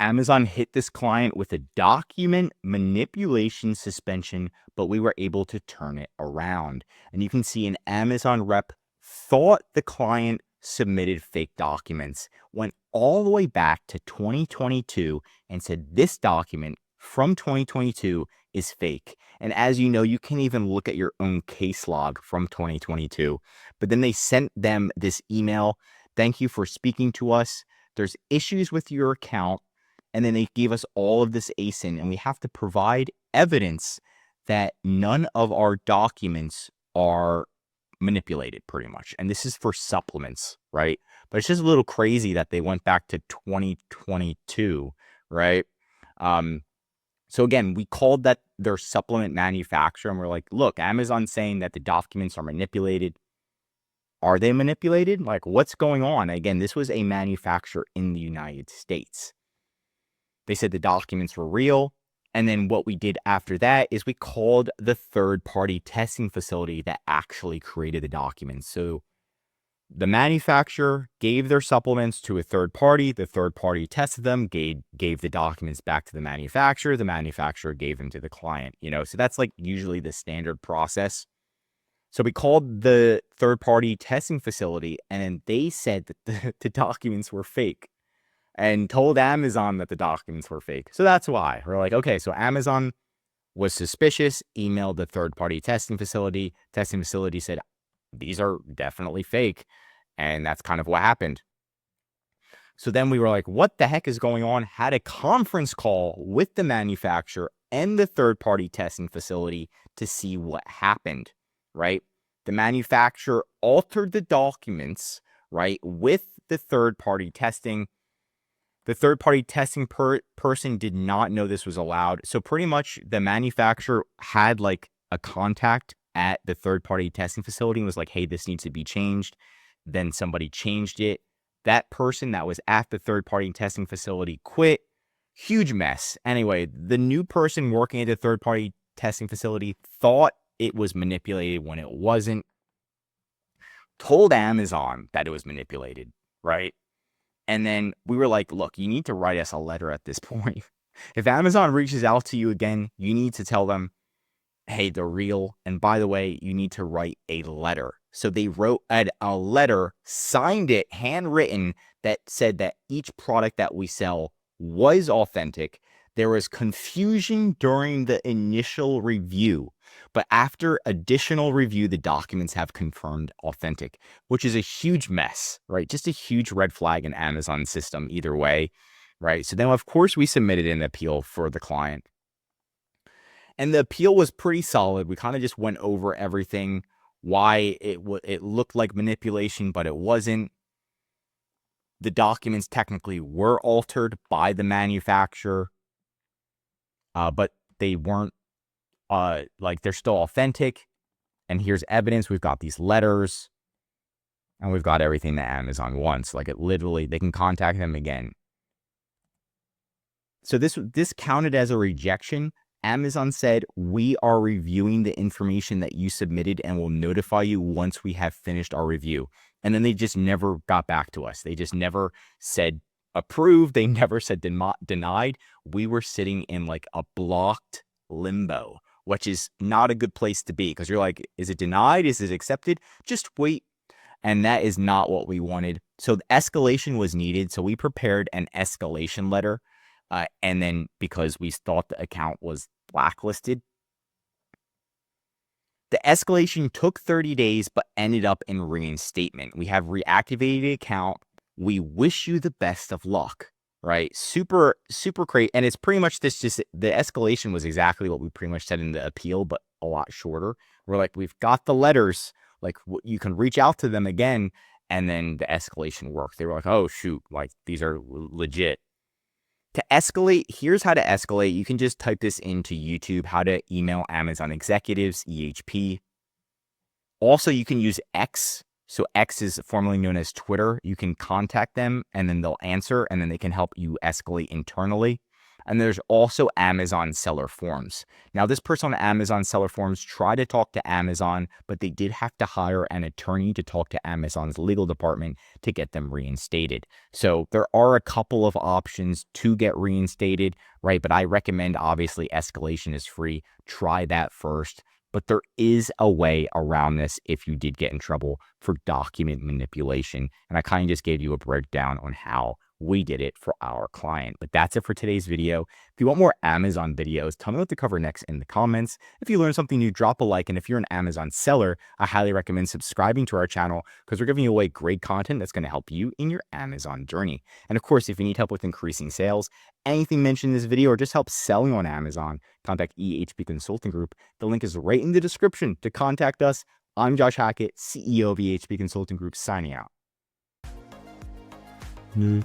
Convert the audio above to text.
Amazon hit this client with a document manipulation suspension, but we were able to turn it around. And you can see an Amazon rep thought the client submitted fake documents, went all the way back to 2022 and said this document from 2022 is fake. And as you know, you can even look at your own case log from 2022. But then they sent them this email. Thank you for speaking to us. There's issues with your account. And then they gave us all of this ASIN, and we have to provide evidence that none of our documents are manipulated, pretty much. And this is for supplements, right? But it's just a little crazy that they went back to 2022, right? So again, we called that their supplement manufacturer, and we're like, look, Amazon's saying that the documents are manipulated. Are they manipulated? Like, what's going on? Again, this was a manufacturer in the United States. They said the documents were real. And then what we did after that is we called the third-party testing facility that actually created the documents. So the manufacturer gave their supplements to a third party. The third party tested them, gave the documents back to the manufacturer. The manufacturer gave them to the client, So that's like usually the standard process. So we called the third-party testing facility, and then they said that the documents were fake, and told Amazon that the documents were fake. So that's why we're like, okay, so Amazon was suspicious, emailed the third-party testing facility. Testing facility said, these are definitely fake. And that's kind of what happened. So then we were like, what the heck is going on? Had a conference call with the manufacturer and the third-party testing facility to see what happened, right? The manufacturer altered the documents, right, with the third-party testing. The third-party testing person did not know this was allowed. So pretty much the manufacturer had like a contact at the third-party testing facility and was like, hey, this needs to be changed. Then somebody changed it. That person that was at the third-party testing facility quit. Huge mess. Anyway, the new person working at the third-party testing facility thought it was manipulated when it wasn't. Told Amazon that it was manipulated, right? And then we were like, look, you need to write us a letter at this point. If Amazon reaches out to you again, you need to tell them, hey, they're real. And by the way, you need to write a letter. So they wrote a letter, signed it, handwritten, that said that each product that we sell was authentic. There was confusion during the initial review, but after additional review, the documents have confirmed authentic, which is a huge mess, right? Just a huge red flag in Amazon's system either way, right? So then, of course, we submitted an appeal for the client. And the appeal was pretty solid. We kind of just went over everything, why it looked like manipulation, but it wasn't. The documents technically were altered by the manufacturer, but they weren't, they're still authentic. And here's evidence. We've got these letters, and we've got everything that Amazon wants. Like, it literally, they can contact them again. So this counted as a rejection. Amazon said, we are reviewing the information that you submitted and will notify you once we have finished our review. And then they just never got back to us. They just never said approved. They never said denied. We were sitting in like a blocked limbo, which is not a good place to be, because you're like, is it denied? Is it accepted? Just wait. And that is not what we wanted. So the escalation was needed. So we prepared an escalation letter. And then because we thought the account was blacklisted, the escalation took 30 days, but ended up in reinstatement. We have reactivated the account. We wish you the best of luck, right? Super, super great. And it's pretty much this, just the escalation was exactly what we pretty much said in the appeal, but a lot shorter. We're like, we've got the letters, like you can reach out to them again. And then the escalation worked. They were like, oh, shoot, like these are legit. To escalate, here's how to escalate. You can just type this into YouTube, how to email Amazon executives, EHP. Also, you can use X. So X is formerly known as Twitter. You can contact them and then they'll answer, and then they can help you escalate internally. And there's also Amazon seller forms. Now, this person on Amazon seller forms tried to talk to Amazon, but they did have to hire an attorney to talk to Amazon's legal department to get them reinstated. So there are a couple of options to get reinstated, right? But I recommend, obviously, Escalation is free. Try that first. But there is a way around this if you did get in trouble for document manipulation. And I kind of just gave you a breakdown on how we did it for our client. But that's it for today's video. If you want more Amazon videos, tell me what to cover next in the comments. If you learned something new, drop a like. And if you're an Amazon seller, I highly recommend subscribing to our channel because we're giving you away great content that's going to help you in your Amazon journey. And of course, if you need help with increasing sales, anything mentioned in this video, or just help selling on Amazon, contact EHP Consulting Group. The link is right in the description to contact us. I'm Josh Hackett, CEO of EHP Consulting Group, signing out. Mm.